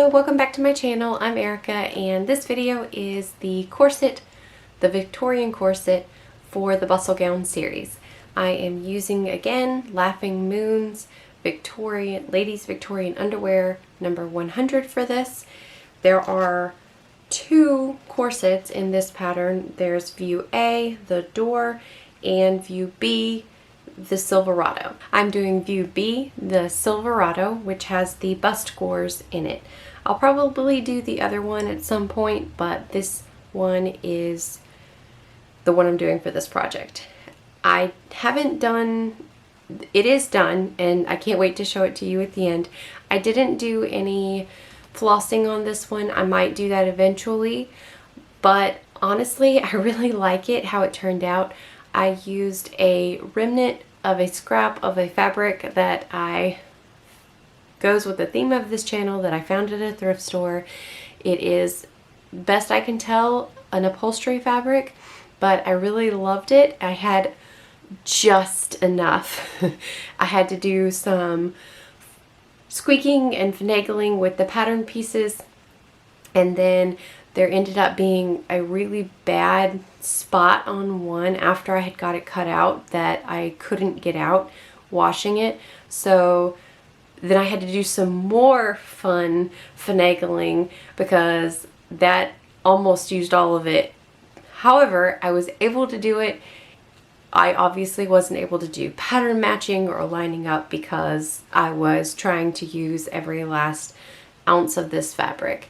Hello, welcome back to my channel. I'm Erica and this video is the corset, the Victorian corset for the Bustle gown series. I am using again Laughing Moon's Ladies Victorian Underwear number 100 for this. There are two corsets in this pattern. There's view A, the door, and view B, the Silverado. I'm doing view B, the Silverado, which has the bust gores in it. I'll probably do the other one at some point, but this one is the one I'm doing for this project. I haven't done, it is done, and I can't wait to show it to you at the end. I didn't do any flossing on this one. I might do that eventually, but honestly, I really like it, how it turned out. I used a remnant of a scrap of a fabric that goes with the theme of this channel that I found at a thrift store. It is, best I can tell, an upholstery fabric, but I really loved it. I had just enough. I had to do some squeaking and finagling with the pattern pieces, and then there ended up being a really bad spot on one after I had got it cut out that I couldn't get out washing it. So then I had to do some more fun finagling because that almost used all of it. However, I was able to do it. I obviously wasn't able to do pattern matching or lining up because I was trying to use every last ounce of this fabric.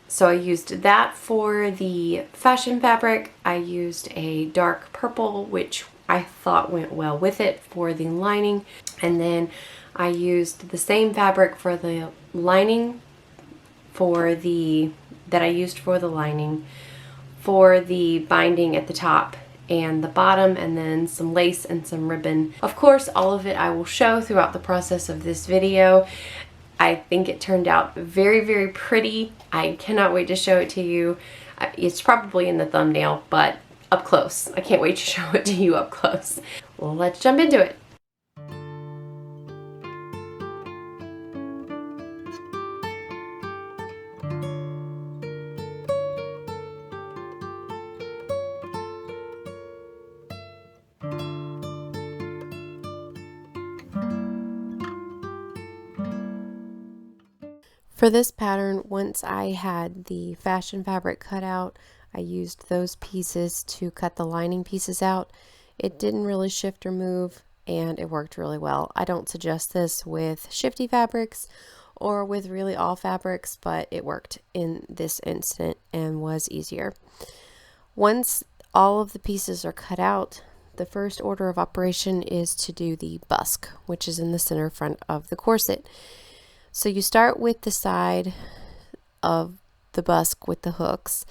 So I used that for the fashion fabric. I used a dark purple, which I thought went well with it, for the lining. And then I used the same fabric for the lining that I used for the lining for the binding at the top and the bottom, and then some lace and some ribbon. Of course, all of it I will show throughout the process of this video. I think it turned out very, very pretty. I cannot wait to show it to you. It's probably in the thumbnail, but up close. I can't wait to show it to you up close. Well, let's jump into it. For this pattern, once I had the fashion fabric cut out, I used those pieces to cut the lining pieces out. It didn't really shift or move, and it worked really well. I don't suggest this with shifty fabrics or with really all fabrics, but it worked in this instant and was easier. Once all of the pieces are cut out, the first order of operation is to do the busk, which is in the center front of the corset. So you start with the side of the busk with the hooks,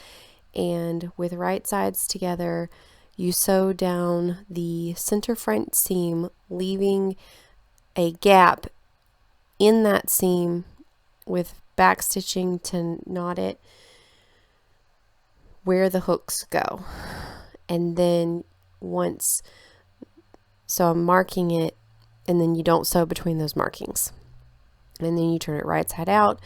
and with right sides together, you sew down the center front seam, leaving a gap in that seam with back stitching to knot it where the hooks go. And then so I'm marking it, and then you don't sew between those markings. And then you turn it right side out,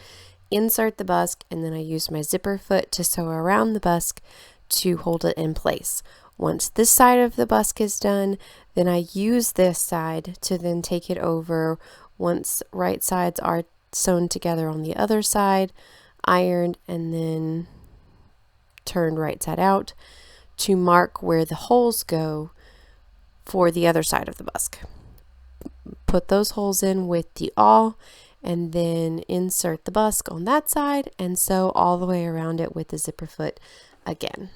insert the busk, and then I use my zipper foot to sew around the busk to hold it in place. Once this side of the busk is done, then I use this side to then take it over. Once right sides are sewn together on the other side, ironed, and then turned right side out to mark where the holes go for the other side of the busk. Put those holes in with the awl, and then insert the busk on that side and sew all the way around it with the zipper foot again.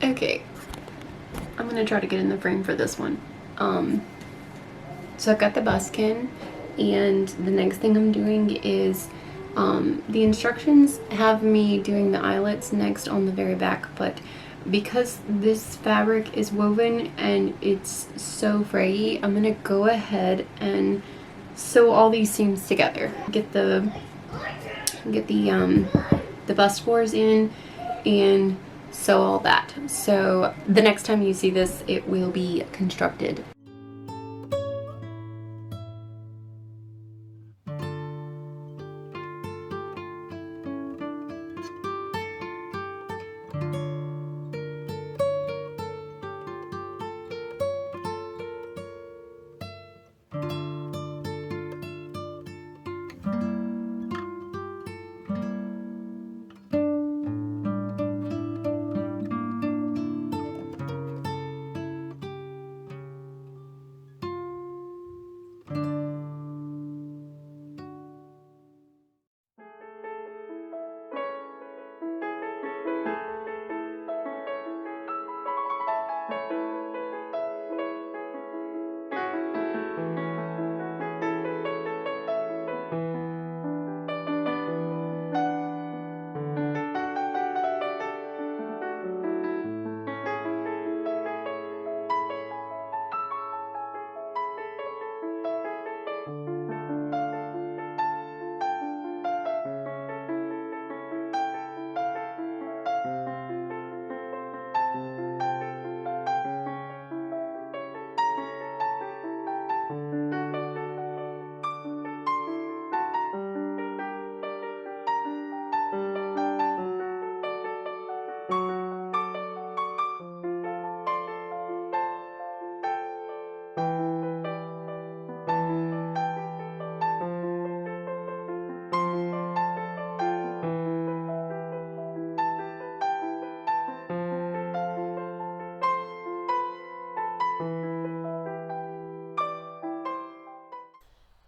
Okay, I'm gonna try to get in the frame for this one. So I've got the buskin, and the next thing I'm doing is the instructions have me doing the eyelets next on the very back, but because this fabric is woven and it's so frayy, I'm gonna go ahead and sew all these seams together. Get the bust fours in and sew all that. So the next time you see this, it will be constructed.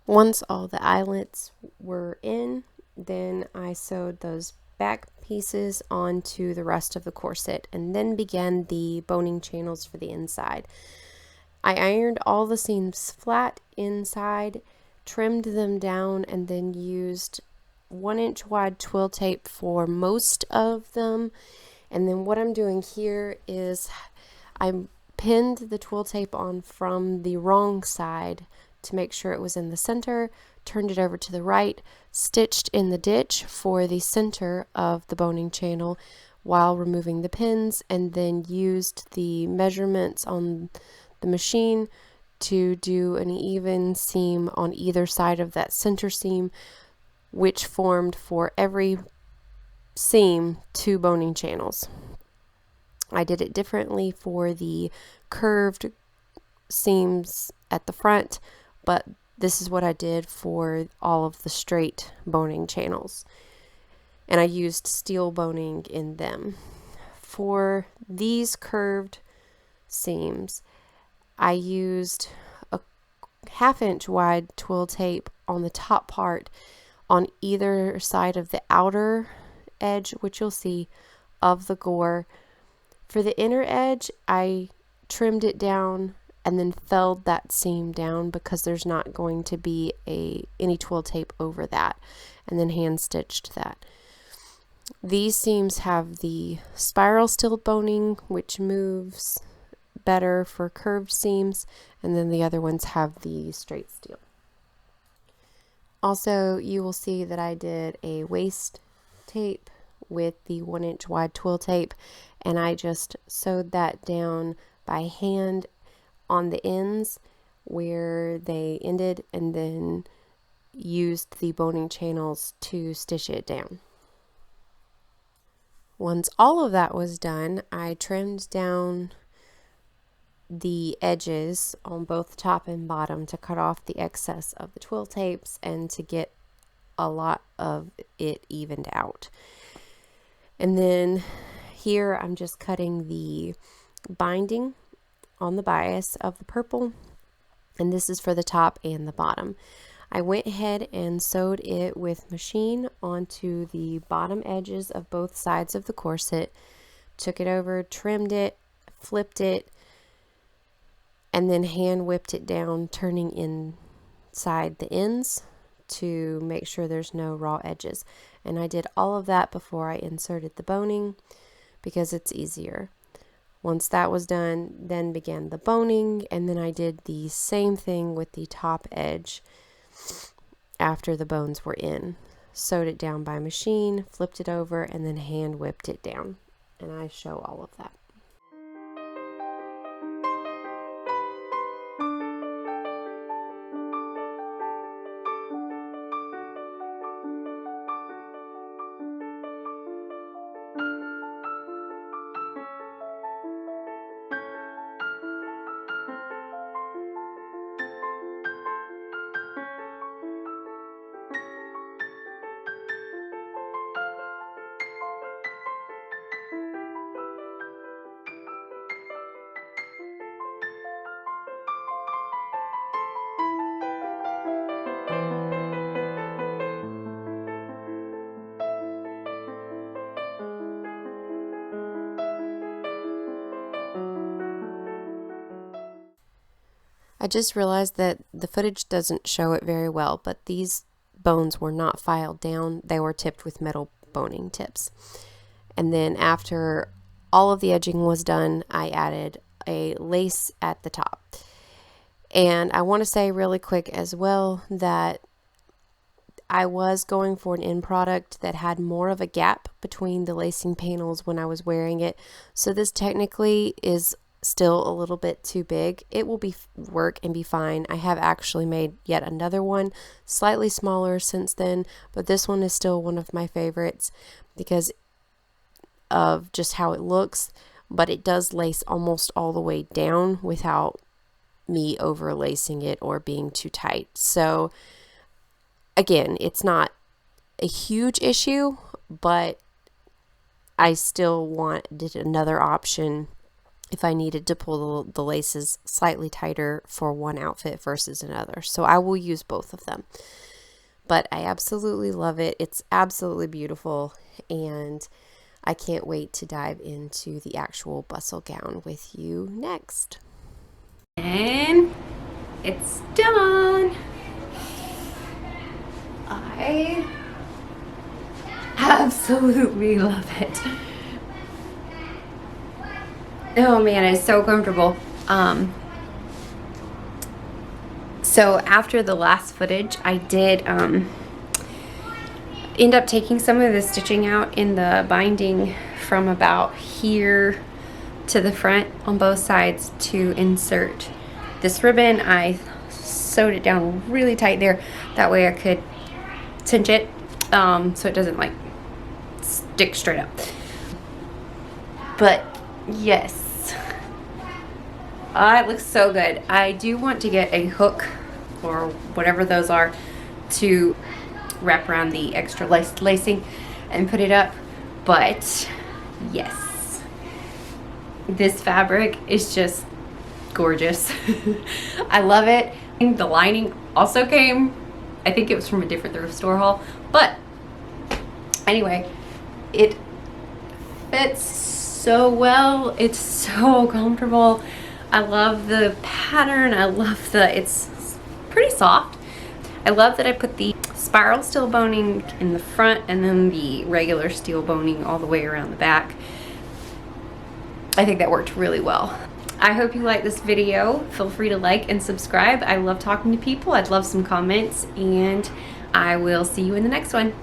Once all the eyelets were in, then I sewed those back pieces onto the rest of the corset and then began the boning channels for the inside. I ironed all the seams flat inside, trimmed them down, and then used 1-inch wide twill tape for most of them. And then what I'm doing here is I pinned the twill tape on from the wrong side to make sure it was in the center, turned it over to the right, stitched in the ditch for the center of the boning channel while removing the pins, and then used the measurements on the machine to do an even seam on either side of that center seam, which formed for every seam 2 boning channels. I did it differently for the curved seams at the front, but this is what I did for all of the straight boning channels, and I used steel boning in them. For these curved seams, I used a 1/2-inch wide twill tape on the top part on either side of the outer edge, which you'll see, of the gore. For the inner edge, I trimmed it down and then felled that seam down because there's not going to be any twill tape over that, and then hand stitched that. These seams have the spiral steel boning, which moves better for curved seams, and then the other ones have the straight steel. Also, you will see that I did a waist tape with the 1-inch wide twill tape, and I just sewed that down by hand on the ends where they ended, and then used the boning channels to stitch it down. Once all of that was done, I trimmed down the edges on both top and bottom to cut off the excess of the twill tapes and to get a lot of it evened out. And then here I'm just cutting the binding on the bias of the purple, and this is for the top and the bottom. I went ahead and sewed it with machine onto the bottom edges of both sides of the corset took it over, trimmed it, flipped it, and then hand whipped it down, turning inside the ends to make sure there's no raw edges. And I did all of that before I inserted the boning because it's easier. Once that was done, then began the boning, and then I did the same thing with the top edge after the bones were in. Sewed it down by machine, flipped it over, and then hand whipped it down. And I show all of that. I just realized that the footage doesn't show it very well, but these bones were not filed down. They were tipped with metal boning tips. And then after all of the edging was done, I added a lace at the top. And I want to say really quick as well that I was going for an end product that had more of a gap between the lacing panels when I was wearing it. So this technically is still a little bit too big. It will work and be fine. I have actually made yet another one, slightly smaller since then, but this one is still one of my favorites because of just how it looks, but it does lace almost all the way down without me overlacing it or being too tight. So again, it's not a huge issue, but I still wanted another option if I needed to pull the laces slightly tighter for one outfit versus another. So I will use both of them. But I absolutely love it. It's absolutely beautiful, and I can't wait to dive into the actual bustle gown with you next. And it's done. I absolutely love it. Oh man, it's so comfortable. So after the last footage, I did end up taking some of the stitching out in the binding from about here to the front on both sides to insert this ribbon. I sewed it down really tight there. That way I could cinch it so it doesn't like stick straight up. But yes, it looks so good. I do want to get a hook or whatever those are to wrap around the extra lacing and put it up. But yes, this fabric is just gorgeous. I love it. The lining also came, I think it was from a different thrift store haul, but anyway, it fits so well. It's so comfortable. I love the pattern. I love it's pretty soft. I love that I put the spiral steel boning in the front and then the regular steel boning all the way around the back. I think that worked really well. I hope you like this video. Feel free to like and subscribe. I love talking to people. I'd love some comments, and I will see you in the next one.